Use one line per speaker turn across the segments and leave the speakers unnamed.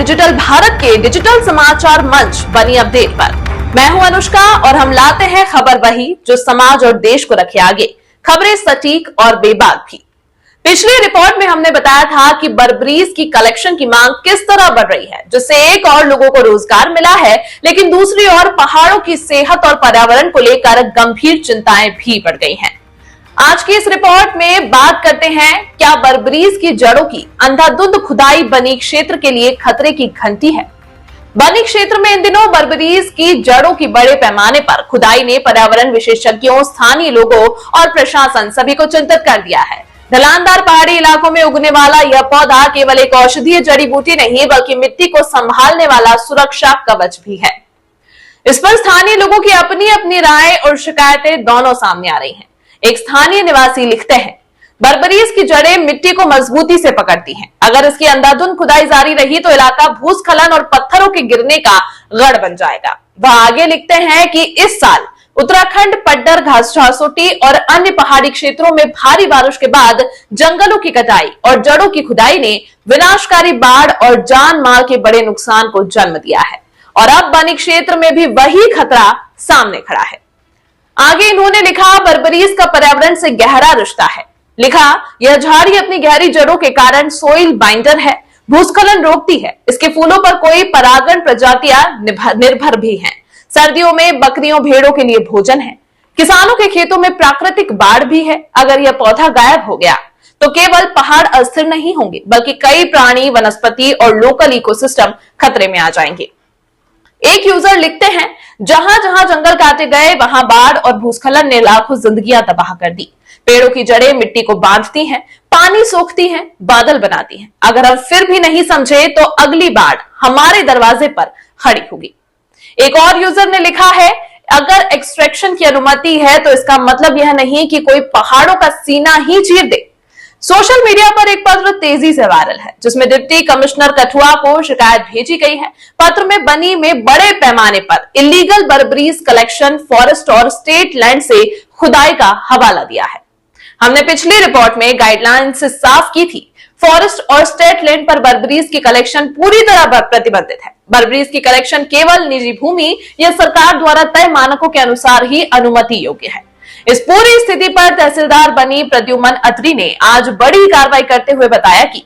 Digital Bharat के digital समाचार मंच बनी अपडेट पर। मैं हूं अनुष्का और हम लाते हैं खबर वही जो समाज और देश को रखे आगे, खबरें सटीक और बेबाक भी। पिछली रिपोर्ट में हमने बताया था कि बर्बरीज की कलेक्शन की मांग किस तरह बढ़ रही है, जिससे एक और लोगों को रोजगार मिला है, लेकिन दूसरी ओर पहाड़ों की सेहत और पर्यावरण को लेकर गंभीर चिंताएं भी बढ़ गई हैं। आज की इस रिपोर्ट में बात करते हैं, क्या बर्बरीज की जड़ों की अंधाधुंध खुदाई बनी क्षेत्र के लिए खतरे की घंटी है। बनी क्षेत्र में इन दिनों बर्बरीज की जड़ों की बड़े पैमाने पर खुदाई ने पर्यावरण विशेषज्ञों, स्थानीय लोगों और प्रशासन सभी को चिंतित कर दिया है। ढलानदार पहाड़ी इलाकों में उगने वाला यह पौधा केवल एक औषधीय जड़ी बूटी नहीं, बल्कि मिट्टी को संभालने वाला सुरक्षा कवच भी है। इस पर स्थानीय लोगों की अपनी अपनी राय और शिकायतें दोनों सामने आ रही हैं। एक स्थानीय निवासी लिखते हैं, बर्बरीज की जड़ें मिट्टी को मजबूती से पकड़ती हैं। अगर इसकी अंधाधुंध खुदाई जारी रही तो इलाका भूस्खलन और पत्थरों के गिरने का गढ़ बन जाएगा। वह आगे लिखते हैं कि इस साल उत्तराखंड, पड्डर, घासोटी और अन्य पहाड़ी क्षेत्रों में भारी बारिश के बाद जंगलों की कटाई और जड़ों की खुदाई ने विनाशकारी बाढ़ और जान माल के बड़े नुकसान को जन्म दिया है और अब बनी क्षेत्र में भी वही खतरा सामने खड़ा है। आगे इन्होंने लिखा, बर्बरीज का पर्यावरण से गहरा रिश्ता है। लिखा, यह झाड़ी अपनी गहरी जड़ों के कारण सोइल बाइंडर है, भूस्खलन रोकती है। इसके फूलों पर कोई परागण प्रजातियां निर्भर भी हैं। सर्दियों में बकरियों, भेड़ों के लिए भोजन है। किसानों के खेतों में प्राकृतिक बाढ़ भी है। अगर यह पौधा गायब हो गया तो केवल पहाड़ अस्थिर नहीं होंगे, बल्कि कई प्राणी, वनस्पति और लोकल इकोसिस्टम खतरे में आ जाएंगे। एक यूजर लिखते हैं, जहां जहां जंगल काटे गए वहां बाढ़ और भूस्खलन ने लाखों जिंदगियां तबाह कर दी। पेड़ों की जड़ें मिट्टी को बांधती हैं, पानी सोखती हैं, बादल बनाती हैं। अगर हम फिर भी नहीं समझे तो अगली बाढ़ हमारे दरवाजे पर खड़ी होगी। एक और यूजर ने लिखा है, अगर एक्सट्रैक्शन की अनुमति है तो इसका मतलब यह नहीं कि कोई पहाड़ों का सीना ही चीर दे। सोशल मीडिया पर एक पत्र तेजी से वायरल है, जिसमें डिप्टी कमिश्नर कठुआ को शिकायत भेजी गई है। पत्र में बनी में बड़े पैमाने पर इलीगल बर्बरीज कलेक्शन, फॉरेस्ट और स्टेट लैंड से खुदाई का हवाला दिया है। हमने पिछली रिपोर्ट में गाइडलाइन से साफ की थी, फॉरेस्ट और स्टेट लैंड पर बर्बरीज की कलेक्शन पूरी तरह प्रतिबंधित है। बर्बरीज की कलेक्शन केवल निजी भूमि या सरकार द्वारा तय मानकों के अनुसार ही अनुमति योग्य है। इस पूरी स्थिति पर तहसीलदार बनी प्रद्युमन अत्री ने आज बड़ी कार्रवाई करते हुए बताया कि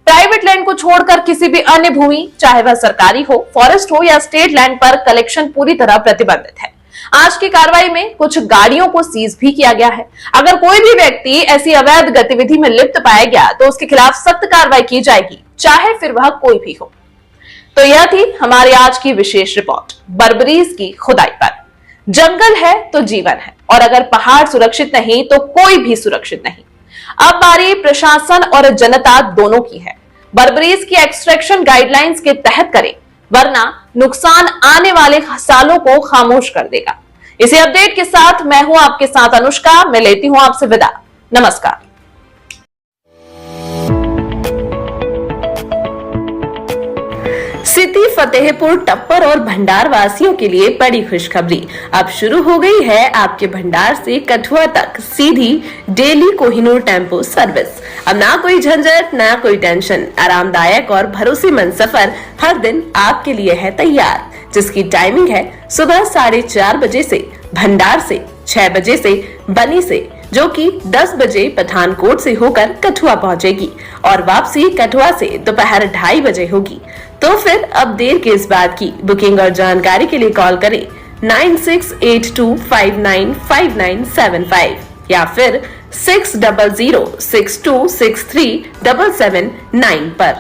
प्राइवेट लैंड को छोड़कर किसी भी अन्य भूमि, चाहे वह सरकारी हो, फॉरेस्ट हो या स्टेट लैंड पर कलेक्शन पूरी तरह प्रतिबंधित है। आज की कार्रवाई में कुछ गाड़ियों को सीज भी किया गया है। अगर कोई भी व्यक्ति ऐसी अवैध गतिविधि में लिप्त पाया गया तो उसके खिलाफ सख्त कार्रवाई की जाएगी, चाहे फिर वह कोई भी हो। तो यह थी हमारी आज की विशेष रिपोर्ट बर्बरीज की खुदाई पर। जंगल है तो जीवन है, और अगर पहाड़ सुरक्षित नहीं तो कोई भी सुरक्षित नहीं। अब बारी प्रशासन और जनता दोनों की है। बर्बरीज की एक्सट्रैक्शन गाइडलाइंस के तहत करें, वरना नुकसान आने वाले सालों को खामोश कर देगा। इसी अपडेट के साथ मैं हूं आपके साथ अनुष्का। मैं लेती हूं आपसे विदा। नमस्कार। सिटी, फतेहपुर, टप्पर और भंडार वासियों के लिए बड़ी खुशखबरी। अब शुरू हो गई है आपके भंडार से कठुआ तक सीधी डेली कोहिनूर टेम्पो सर्विस। अब ना कोई झंझट, ना कोई टेंशन, आरामदायक और भरोसेमंद सफर हर दिन आपके लिए है तैयार, जिसकी टाइमिंग है सुबह 4:30 बजे से भंडार से, 6 बजे से बनी से, जो कि 10 बजे पठानकोट से होकर कठुआ पहुंचेगी और वापसी कठुआ से दोपहर 2:30 बजे होगी। तो फिर अब देर किस बात की। बुकिंग और जानकारी के लिए कॉल करें 9682595975 या फिर 6006263779 पर।